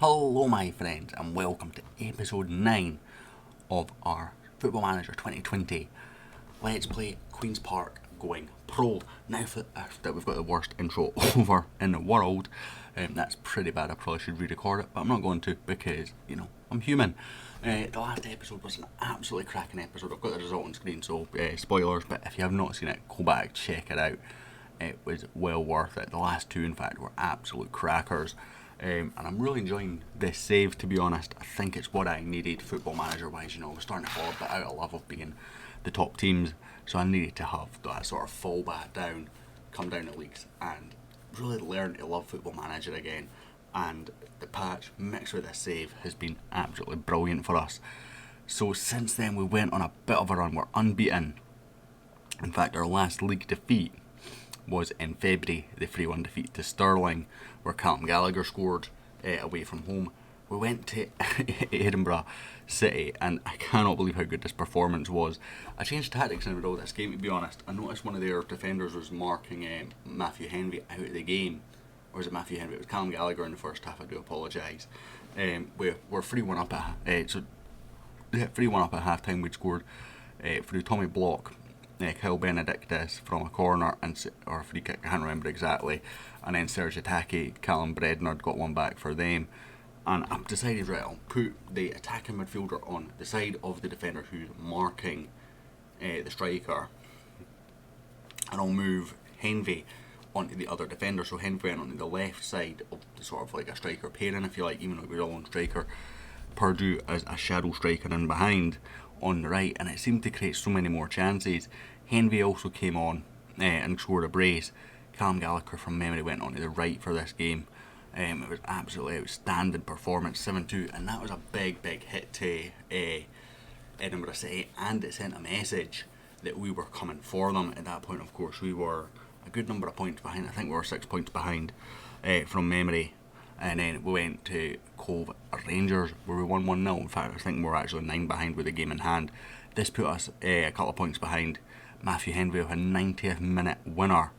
Hello my friends and welcome to episode 9 of our Football Manager 2020 Let's Play Queen's Park going pro. Now that we've got the worst intro over in the world, that's pretty bad. I probably should re-record it, but I'm not going to because, I'm human. The last episode was an absolutely cracking episode. I've got the result on screen, so spoilers, but if you have not seen it, go back, check it out. It was well worth it. The last two, in fact, were absolute crackers. And I'm really enjoying this save, to be honest. I think it's what I needed football manager wise. I was starting to fall a bit out of love of being the top teams, so I needed to have that sort of fall back down, come down the leagues, and really learn to love football manager again. And the patch mixed with this save has been absolutely brilliant for us. So since then we went on a bit of a run. We're unbeaten. In fact, our last league defeat was in February, the 3-1 defeat to Stirling, where Callum Gallagher scored away from home. We went to Edinburgh City, and I cannot believe how good this performance was. I changed tactics in the middle of this game, to be honest. I noticed one of their defenders was marking Matthew Henry out of the game. Or was it Matthew Henry? It was Callum Gallagher in the first half, I do apologise. We're 3-1 up at 3-1 up at half time. We'd scored through Tommy Block, Kyle Benedictus from a corner or a free kick, I can't remember exactly, and then Serge Attaque, Callum Brednard got one back for them, and I've decided, right, I'll put the attacking midfielder on the side of the defender who's marking the striker, and I'll move Henvey onto the other defender. So Henvey went onto the left side of the sort of like a striker pairing, if you like, even though we're all on striker. Purdue as a shadow striker in behind on the right, and it seemed to create so many more chances. Henvey also came on and scored a brace. Callum Gallagher from memory went on to the right for this game. It was absolutely outstanding performance, 7-2, and that was a big hit to Edinburgh City, and it sent a message that we were coming for them. At that point, of course, we were a good number of points behind. I think we were 6 points behind from memory. And then we went to Cove Rangers where we won 1-0. In fact, I think we were actually 9 behind with the game in hand. This put us a couple of points behind. Matthew Henry with a 90th minute winner,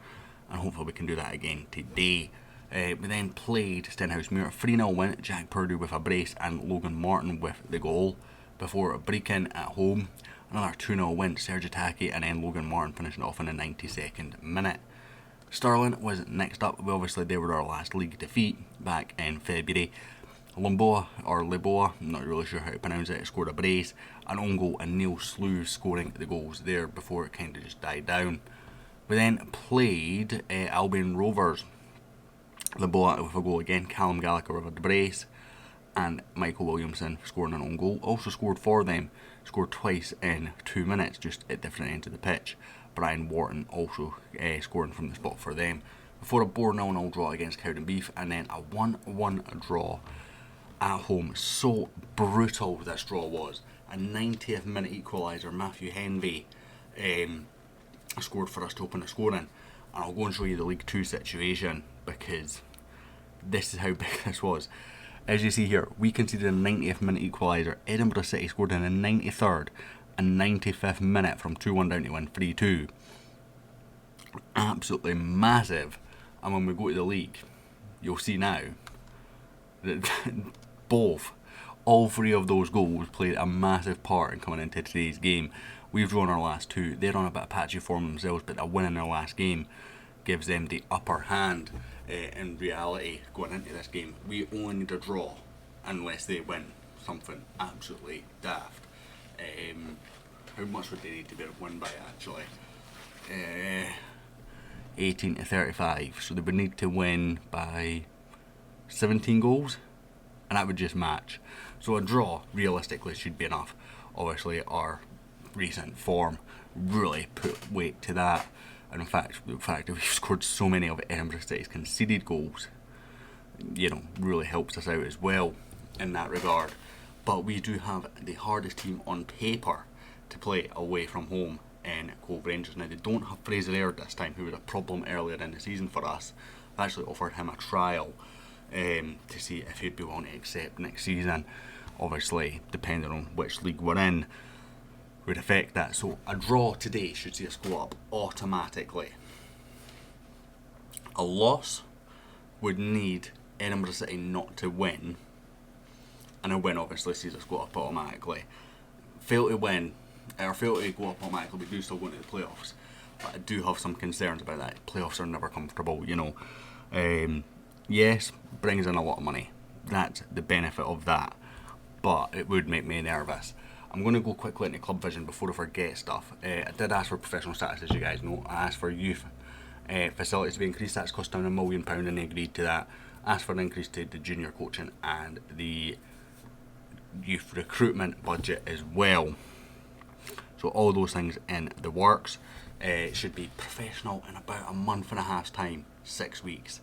and hopefully we can do that again today. We then played Stenhousemuir, 3-0 win. Jack Purdue with a brace and Logan Martin with the goal before Brecon at home. Another 2-0 win, Serge Attaque, and then Logan Martin finishing off in the 92nd minute. Stirling was next up. They were our last league defeat back in February. Limboa, I'm not really sure how to pronounce it, scored a brace, an own goal, and Neil Slew scoring the goals there before it kind of just died down. We then played Albion Rovers. Limboa with a goal again, Callum Gallagher with a brace, and Michael Williamson scoring an own goal. Also scored for them, scored twice in 2 minutes, just at different ends of the pitch. Brian Wharton also scoring from the spot for them, before a 4-0 draw against Cowdenbeath, and then a 1-1 draw at home. So brutal this draw was. A 90th minute equaliser, Matthew Henvey scored for us to open the scoring, and I'll go and show you the League 2 situation because this is how big this was. As you see here, we conceded a 90th minute equaliser. Edinburgh City scored in the 93rd and 95th minute from 2-1 down to win 3-2. Absolutely massive. And when we go to the league, you'll see now that all three of those goals played a massive part in coming into today's game. We've drawn our last two. They're on a bit of patchy form themselves, but a win in their last game gives them the upper hand in reality going into this game. We only need a draw unless they win something absolutely daft. How much would they need to be able to win by actually? 18 to 35. So they would need to win by 17 goals, and that would just match. So a draw realistically should be enough. Obviously our recent form really put weight to that, and in fact the fact that we've scored so many of Edinburgh City's conceded goals, really helps us out as well in that regard. But we do have the hardest team on paper to play away from home in Cove Rangers. Now, they don't have Fraser Aird this time, who was a problem earlier in the season for us. I've actually offered him a trial to see if he'd be willing to accept next season. Obviously, depending on which league we're in, would affect that. So a draw today should see us go up automatically. A loss would need Edinburgh City not to win and a win obviously sees us go up automatically. Fail to win, or fail to go up automatically, we do still go into the playoffs. But I do have some concerns about that. Playoffs are never comfortable, you know. Yes, brings in a lot of money. That's the benefit of that. But it would make me nervous. I'm going to go quickly into Club Vision before I forget stuff. I did ask for professional status, as you guys know. I asked for youth facilities to be increased. That's cost down £1 million, and they agreed to that. Asked for an increase to the junior coaching and the youth recruitment budget as well. So all those things in the works. It should be professional in about a month and a half's time, 6 weeks.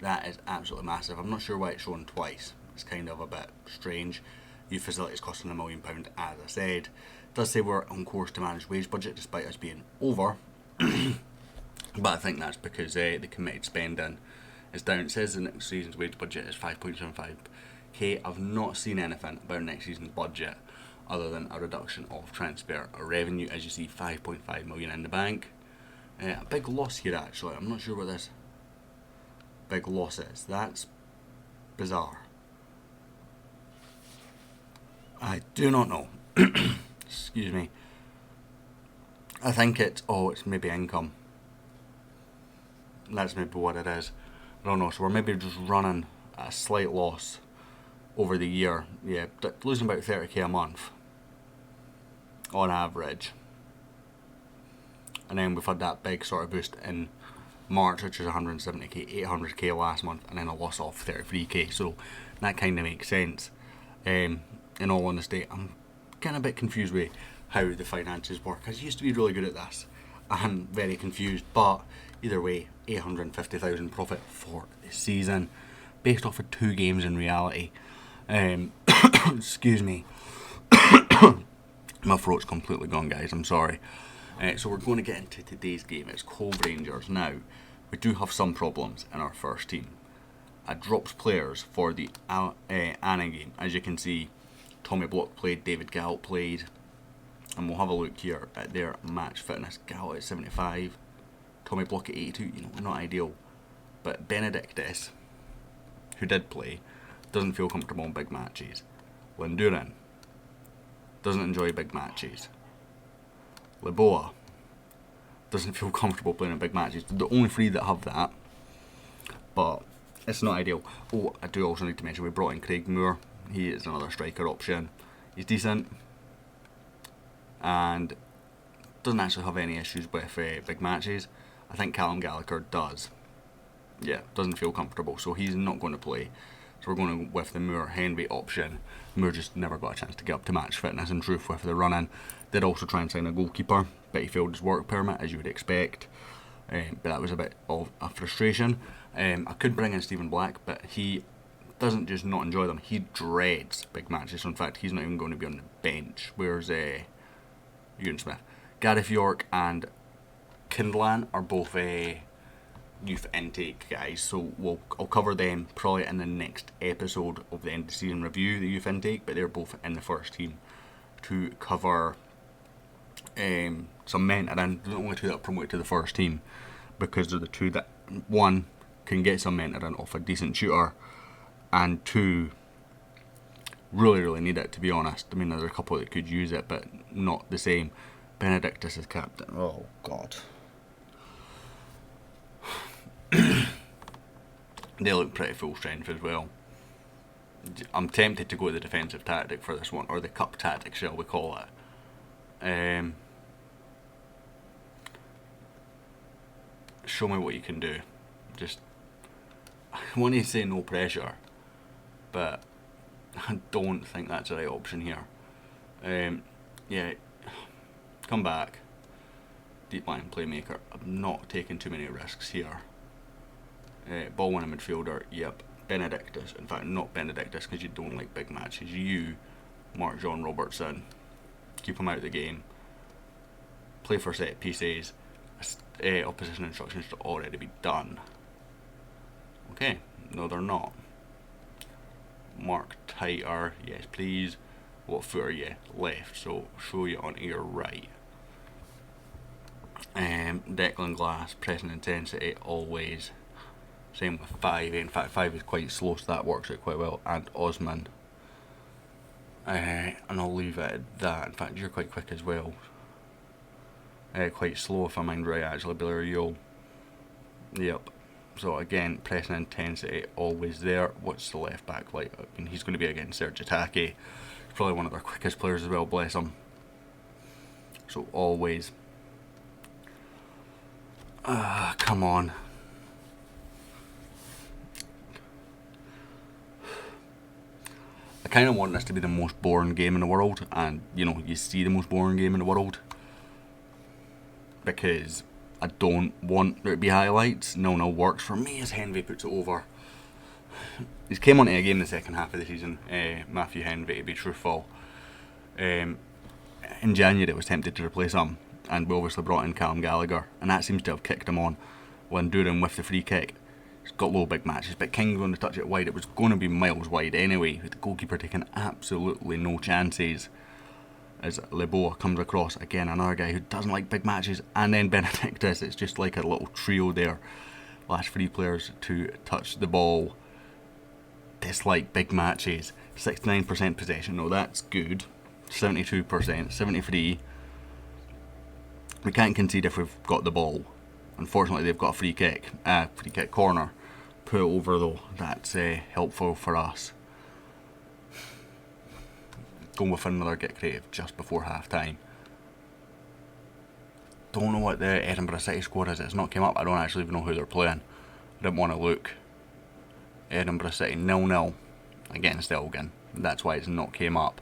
That is absolutely massive. I'm not sure why it's shown twice. It's kind of a bit strange. Youth facilities costing £1 million, as I said. It does say we're on course to manage wage budget despite us being over. But I think that's because the committed spending is down. It says the next season's wage budget is 5.75k. I've not seen anything about next season's budget other than a reduction of transfer revenue. As you see, 5.5 million in the bank. A big loss here actually. I'm not sure what this big loss is. That's bizarre. I do not know. Excuse me. I think it's maybe income. That's maybe what it is. I don't know. So we're maybe just running at a slight loss over the year. Yeah, losing about 30k a month on average. And then we've had that big sort of boost in March, which is 170k, 800k last month, and then a loss of 33k. So that kind of makes sense. In all honesty, I'm kind of a bit confused with how the finances work. I used to be really good at this. I'm very confused, but either way, 850,000 profit for the season, based off of 2 games in reality. Excuse me. My throat's completely gone, guys. I'm sorry. So we're going to get into today's game. It's Cove Rangers. Now, we do have some problems in our first team. I dropped players for the Annan game. As you can see, Tommy Block played, David Galt played, and we'll have a look here at their match fitness. Galt at 75, Tommy Block at 82, you know, not ideal. But Benedictus, who did play, doesn't feel comfortable in big matches. Lindurin doesn't enjoy big matches. Liboa doesn't feel comfortable playing in big matches. The only 3 that have that, but it's not ideal. Oh, I do also need to mention we brought in Craig Moore. He is another striker option. He's decent and doesn't actually have any issues with big matches. I think Callum Gallagher does. Yeah, doesn't feel comfortable, so he's not going to play. So we're going with the Moore Henry option. Moore just never got a chance to get up to match fitness and truth with the run-in. Did also try and sign a goalkeeper, but he failed his work permit, as you would expect. But that was a bit of a frustration. I could bring in Stephen Black, but he doesn't just not enjoy them, he dreads big matches. So in fact, he's not even going to be on the bench. Where's Ewan Smith? Gareth York and Kindlan are both youth intake guys, so I'll cover them probably in the next episode of the end of the season review, the youth intake, but they're both in the first team to cover some mentoring. They're the only 2 that are promoted to the first team because they're the 2 that, 1, can get some mentoring off a decent shooter, and 2, really need it, to be honest. I mean, there's a couple that could use it, but not the same. Benedictus is captain. Oh, God. They look pretty full strength as well. I'm tempted to go with the defensive tactic for this one, or the cup tactic, shall we call it. Show me what you can do. Just, I want to say no pressure, but I don't think that's the right option here. Yeah, come back. Deep line playmaker. I'm not taking too many risks here. Ball winning midfielder. Yep. Benedictus. In fact, not Benedictus because you don't like big matches. You, Mark John Robertson. Keep him out of the game. Play for set pieces. Opposition instructions should already be done. Okay. No, they're not. Mark tighter. Yes, please. What foot are you? Left. So show you onto your right. Declan Glass, pressing intensity always. Same with 5. In fact, 5 is quite slow, so that works out quite well. And Osman. And I'll leave it at that. In fact, you're quite quick as well. Quite slow if I mind right, actually, Blair, you'll... Yep. So again, pressing intensity always there. What's the left back like? I mean, he's going to be against Serge Itake. He's probably one of their quickest players as well, bless him. So always. Come on. I kind of want this to be the most boring game in the world, and you know, you see the most boring game in the world, because I don't want there to be highlights. 0-0 works for me as Henvey puts it over. He's came onto a game in the second half of the season, Matthew Henvey, to be truthful. In January I was tempted to replace him, and we obviously brought in Callum Gallagher, and that seems to have kicked him on. Linduran with the free kick. He's got low big matches, but King's going to touch it wide. It was going to be miles wide anyway, with the goalkeeper taking absolutely no chances. As Leboa comes across, again another guy who doesn't like big matches, and then Benedictus. It's just like a little trio there. Last 3 players to touch the ball dislike big matches. 69% possession, no, that's good. 72%, 73. We can't concede if we've got the ball. Unfortunately, they've got a free kick corner. Put it over though, that's helpful for us. Going with another get creative just before half time. Don't know what the Edinburgh City squad is. It's not came up. I don't actually even know who they're playing. I didn't want to look. Edinburgh City 0-0 against Elgin. That's why it's not came up.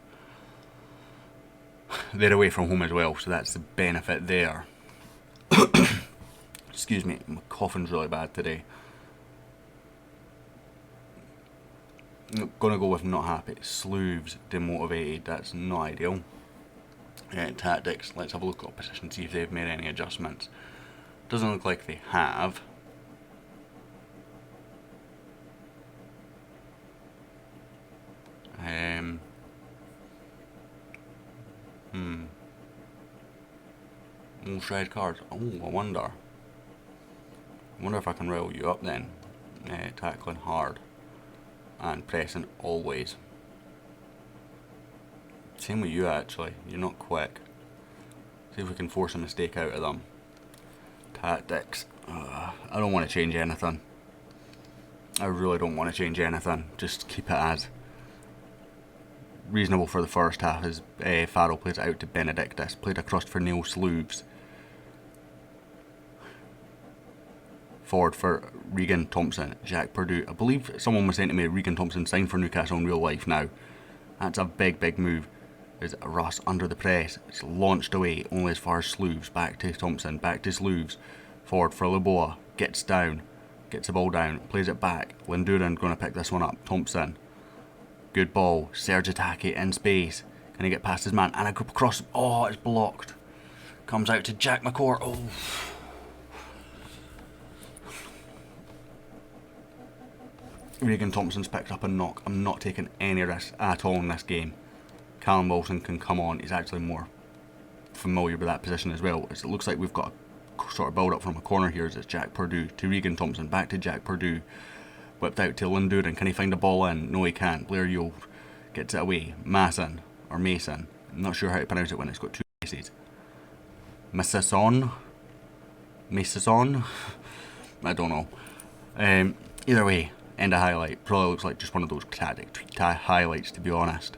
They're away from home as well, so that's the benefit there. Excuse me, my coughing's really bad today. I'm gonna go with not happy. Slooves demotivated. That's not ideal. Tactics. Let's have a look at opposition, see if they've made any adjustments. Doesn't look like they have. Most red cards. Oh, I wonder. If I can roll you up then. Tackling hard. And pressing always. Same with you actually, you're not quick. See if we can force a mistake out of them. Tactics. I don't want to change anything. I really don't want to change anything. Just keep it as reasonable for the first half as Farrell plays it out to Benedictus. Played across for Neil Slooves. Forward for Regan Thompson, Jack Purdue. I believe someone was saying to me Regan Thompson signed for Newcastle in real life now. That's a big move. There's Russ under the press. It's launched away only as far as Slooves. Back to Thompson, back to Slooves. Forward for Leboa. Gets down. Gets the ball down. Plays it back. Linduran going to pick this one up. Thompson. Good ball. Serge Itake in space. Can he get past his man? And a group across. Oh, it's blocked. Comes out to Jack McCourt. Oh. Regan Thompson's picked up a knock. I'm not taking any risk at all in this game. Callum Wilson can come on. He's actually more familiar with that position as well. It looks like we've got a sort of build up from a corner here as it's Jack Purdue to Regan Thompson. Back to Jack Purdue. Whipped out to Linduran. Can he find a ball in? No, he can't. Blair Yule gets it away. Mason. I'm not sure how to pronounce it when it's got 2 S's. Masson? I don't know. Either way, end of highlight. Probably looks like just one of those tactic highlights, to be honest,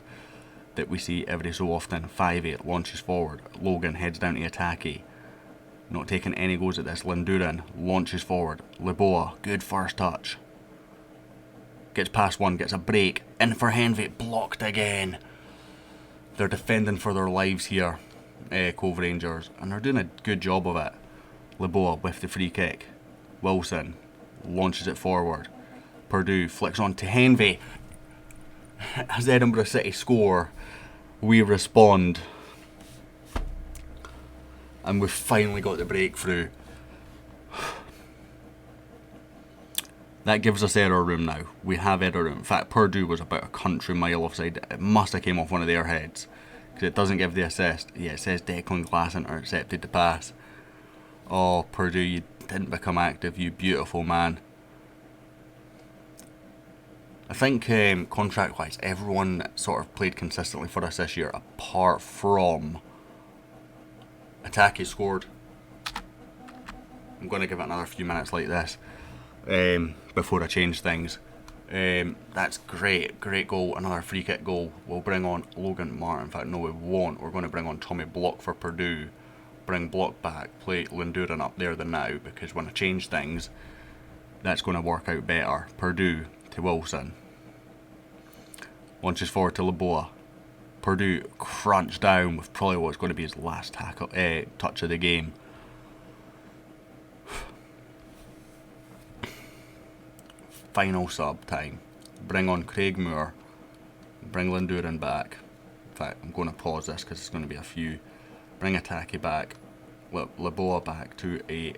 that we see every so often. 5-8 launches forward. Logan heads down to Itake. Not taking any goes at this. Linduran launches forward. Leboa, good first touch. Gets past one, gets a break. In for Henvey, blocked again. They're defending for their lives here, Cove Rangers, and they're doing a good job of it. Leboa with the free kick. Wilson launches it forward. Purdue flicks on to Henvey. As Edinburgh City score, we respond. And we've finally got the breakthrough. That gives us error room now. We have error room. In fact, Purdue was about a country mile offside. It must have came off one of their heads, because it doesn't give the assist. Yeah, it says Declan Glass intercepted the pass. Oh, Purdue, you didn't become active, you beautiful man. I think contract-wise, everyone sort of played consistently for us this year, apart from Attacky scored. I'm going to give it another few minutes like this before I change things. That's great goal, another free kick goal. We'll bring on Logan Martin. In fact, no, we won't. We're going to bring on Tommy Block for Purdue. Bring Block back, play Linduran up there than now, because when I change things, that's going to work out better. Purdue to Wilson. Launches forward to Laboa. Purdue crunch down with probably what's going to be his last touch of the game. Final sub time. Bring on Craig Moore. Bring Linduran back. In fact, I'm going to pause this because it's going to be a few. Bring Attacky back. Laboa back to a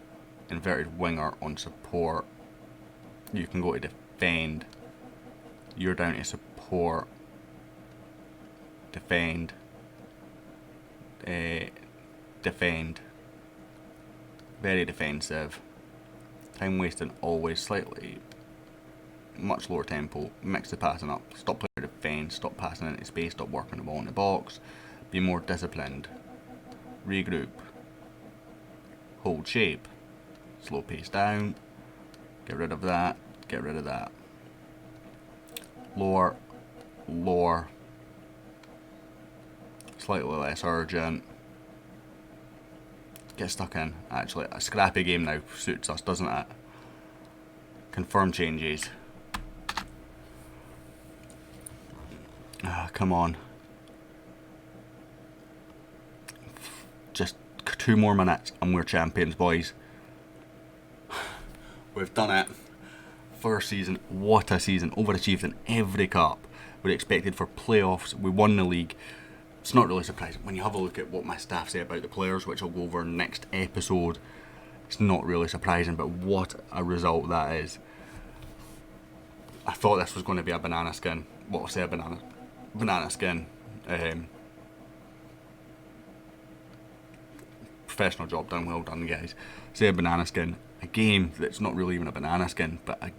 inverted winger on support. You can go to defend. You're down to support. Defend. Defend. Very defensive. Time wasting always slightly. Much lower tempo. Mix the passing up. Stop playing defence. Stop passing into space. Stop working the ball in the box. Be more disciplined. Regroup. Hold shape. Slow pace down. Get rid of that. Get rid of that. Lower. Lower. Slightly less urgent. Get stuck in. Actually, a scrappy game now suits us, doesn't it? Confirm changes. Come on. Just 2 more minutes and we're champions, boys. We've done it. First season, what a season. Overachieved in every cup. We expected for playoffs. We won the league. It's not really surprising. When you have a look at what my staff say about the players, which I'll go over next episode, it's not really surprising, but what a result that is. I thought this was going to be a banana skin. What I say, a banana skin. Professional job done, well done, guys. Say a banana skin. A game that's not really even a banana skin, but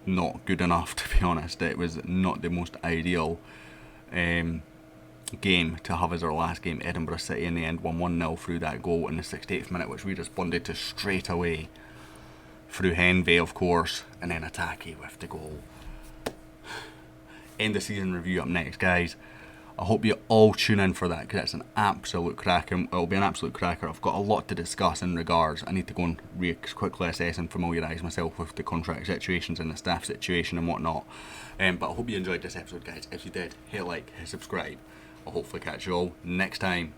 not good enough, to be honest. It was not the most ideal game to have as our last game. Edinburgh City in the end won 1-0 through that goal in the 68th minute, which we responded to straight away through Henvey, of course, and then Attacky with the goal. End of season review up next, guys. I hope you all tune in for that, because it's an absolute cracker. It'll be an absolute cracker. I've got a lot to discuss in regards. I need to go and quickly assess and familiarise myself with the contract situations and the staff situation and whatnot. But I hope you enjoyed this episode, guys. If you did, hit like, hit subscribe. I'll hopefully catch you all next time.